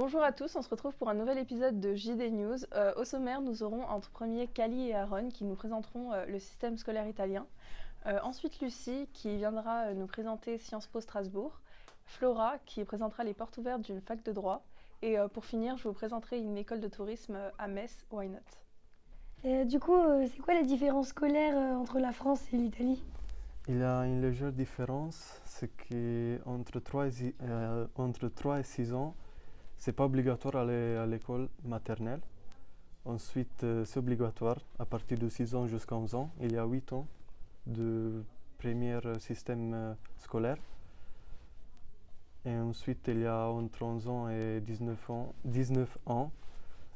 Bonjour à tous, on se retrouve pour un nouvel épisode de JD News. Au sommaire, nous aurons entre premiers Cali et Aaron qui nous présenteront le système scolaire italien. Ensuite Lucie qui viendra nous présenter Sciences Po Strasbourg. Flora qui présentera les portes ouvertes d'une fac de droit. Et pour finir, je vous présenterai une école de tourisme à Metz, Why Not. C'est quoi la différence scolaire entre la France et l'Italie? Il y a une légère différence, c'est qu'entre 3 et 6 ans, c'est pas obligatoire d'aller à l'école maternelle. Ensuite, c'est obligatoire à partir de 6 ans jusqu'à 11 ans. Il y a 8 ans de premier système scolaire. Et ensuite, il y a entre 11 ans et 19 ans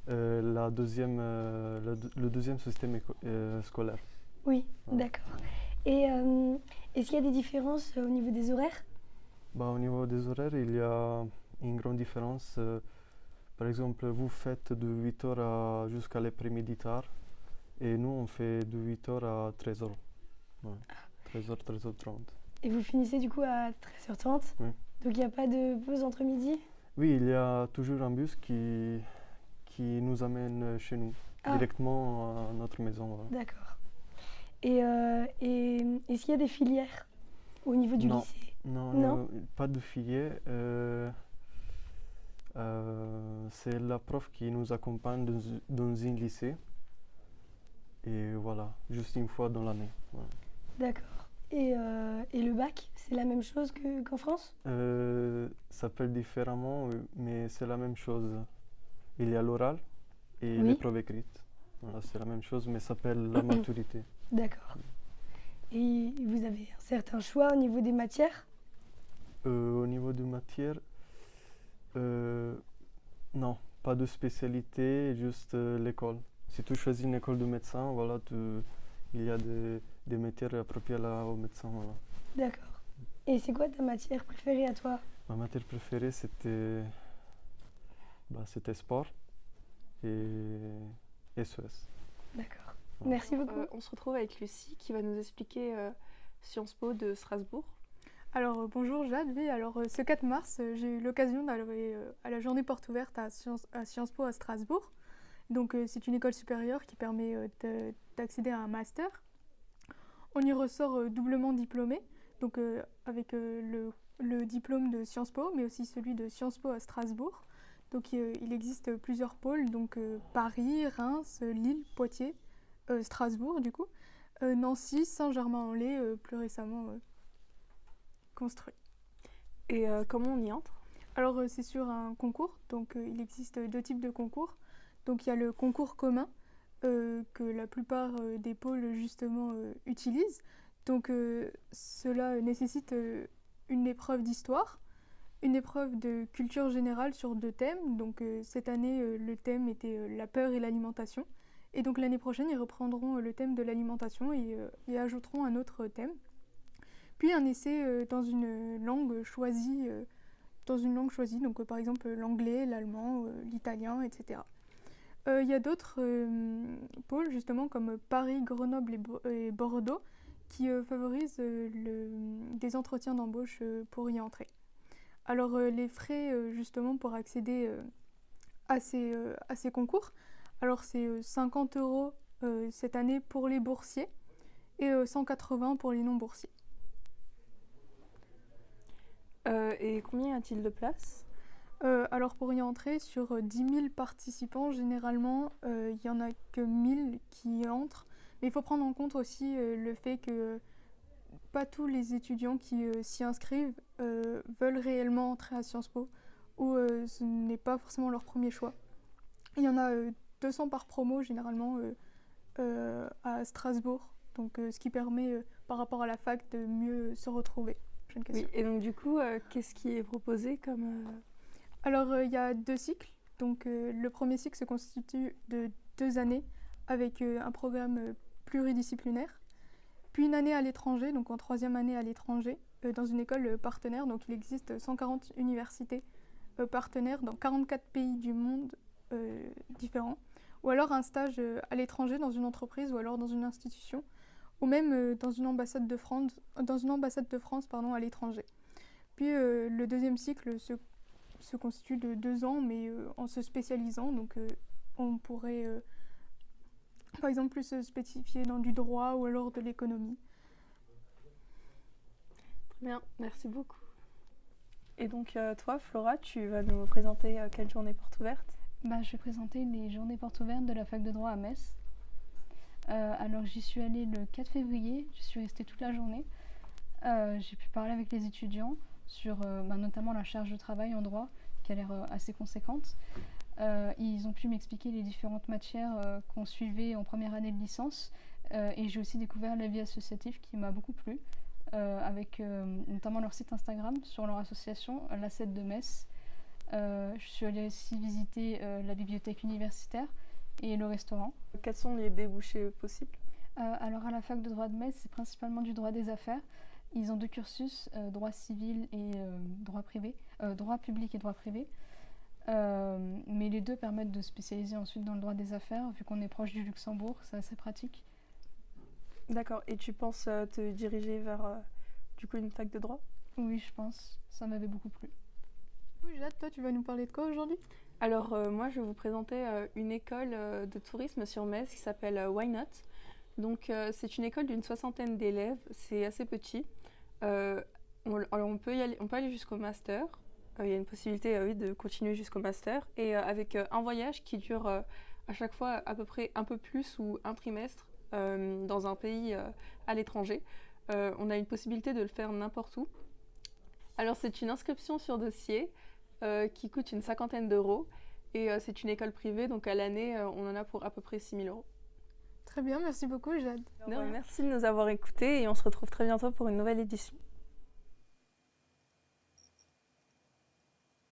le deuxième système scolaire. Oui, Ouais. d'accord. Et est-ce qu'il y a des différences au niveau des horaires? Au niveau des horaires, il y a une grande différence. Par exemple, vous faites de 8 h jusqu'à l'après-midi tard et nous, on fait de 8 h à 13 h. Ouais. 13 h, 13 h 30. Et vous finissez du coup à 13h30? Oui. Donc il n'y a pas de pause entre midi? Oui, il y a toujours un bus qui nous amène chez nous, directement à notre maison. Voilà. D'accord. Et est-ce qu'il y a des filières au niveau du Non. lycée? Non, pas de filière. C'est la prof qui nous accompagne dans un lycée. Et voilà, juste une fois dans l'année. Voilà. D'accord. Et le bac, c'est la même chose qu'en France? Ça s'appelle différemment, mais c'est la même chose. Il y a l'oral et Oui. l'épreuve écrite. Voilà, c'est la même chose, mais ça s'appelle la maturité. D'accord. Et vous avez un certain choix au niveau des matières? Au niveau de matière, non, pas de spécialité, juste l'école. Si tu choisis une école de médecin, voilà, il y a des matières appropriées aux médecins. Voilà. D'accord. Et c'est quoi ta matière préférée à toi? Ma matière préférée, c'était sport et SES. D'accord. Voilà. Merci beaucoup. On se retrouve avec Lucie qui va nous expliquer Sciences Po de Strasbourg. Alors bonjour Jade, oui, alors ce 4 mars, j'ai eu l'occasion d'aller à la journée porte ouverte à Sciences Po à Strasbourg. Donc c'est une école supérieure qui permet d'accéder à un master. On y ressort doublement diplômé, donc avec le diplôme de Sciences Po, mais aussi celui de Sciences Po à Strasbourg. Donc il existe plusieurs pôles, donc Paris, Reims, Lille, Poitiers, Strasbourg du coup, Nancy, Saint-Germain-en-Laye plus récemment construit. Et comment on y entre? Alors c'est sur un concours, donc il existe deux types de concours. Donc il y a le concours commun que la plupart des pôles justement utilisent. Donc cela nécessite une épreuve d'histoire, une épreuve de culture générale sur 2 thèmes. Donc cette année le thème était la peur et l'alimentation. Et donc l'année prochaine ils reprendront le thème de l'alimentation et ajouteront un autre thème. Puis un essai dans une langue choisie, donc par exemple l'anglais, l'allemand, l'italien, etc. Il y a d'autres pôles justement comme Paris, Grenoble et Bordeaux qui favorisent des entretiens d'embauche pour y entrer. Alors les frais justement pour accéder à ces concours, alors c'est 50 € cette année pour les boursiers et 180 pour les non-boursiers. Et combien y a-t-il de places? Alors pour y entrer, sur 10 000 participants, généralement, il n'y en a que 1000 qui y entrent. Mais il faut prendre en compte aussi le fait que pas tous les étudiants qui s'y inscrivent veulent réellement entrer à Sciences Po ou ce n'est pas forcément leur premier choix. Il y en a 200 par promo généralement à Strasbourg, donc ce qui permet par rapport à la fac de mieux se retrouver. Oui, et donc du coup, qu'est-ce qui est proposé comme... Alors il y a 2 cycles. Donc le premier cycle se constitue de 2 années avec un programme pluridisciplinaire. Puis une année à l'étranger, donc en 3e année à l'étranger, dans une école partenaire. Donc il existe 140 universités partenaires dans 44 pays du monde différents. Ou alors un stage à l'étranger dans une entreprise ou alors dans une institution. Ou même dans une ambassade de France à l'étranger. Puis le deuxième cycle se se constitue de 2 ans, mais en se spécialisant. Donc on pourrait par exemple plus se spécifier dans du droit ou alors de l'économie. Très bien, merci beaucoup. Et donc toi, Flora, tu vas nous présenter quelle journée porte ouverte? Je vais présenter les journées portes ouvertes de la fac de droit à Metz. Alors j'y suis allée le 4 février, j'y suis restée toute la journée. J'ai pu parler avec les étudiants sur notamment la charge de travail en droit qui a l'air assez conséquente. Ils ont pu m'expliquer les différentes matières qu'on suivait en première année de licence et j'ai aussi découvert la vie associative qui m'a beaucoup plu avec notamment leur site Instagram sur leur association, l'A7 de Metz. Je suis allée aussi visiter la bibliothèque universitaire et le restaurant. Quels sont les débouchés possibles? Alors à la fac de droit de Metz, c'est principalement du droit des affaires. Ils ont 2 cursus, droit civil et droit privé, droit public et droit privé. Mais les 2 permettent de spécialiser ensuite dans le droit des affaires, vu qu'on est proche du Luxembourg, c'est assez pratique. D'accord, et tu penses te diriger vers du coup une fac de droit? Oui, je pense, ça m'avait beaucoup plu. Oui, Jade, toi tu vas nous parler de quoi aujourd'hui? Alors moi je vais vous présenter une école de tourisme sur Metz qui s'appelle Why Not. Donc c'est une école d'une 60aine d'élèves, c'est assez petit. On peut aller jusqu'au master. Il y a une possibilité oui, de continuer jusqu'au master et avec un voyage qui dure à chaque fois à peu près un peu plus ou un trimestre dans un pays à l'étranger. On a une possibilité de le faire n'importe où. Alors c'est une inscription sur dossier qui coûte une 50aine d'euros et c'est une école privée, donc à l'année on en a pour à peu près 6 000 euros. Très bien, merci beaucoup Jade. Merci de nous avoir écoutés et on se retrouve très bientôt pour une nouvelle édition.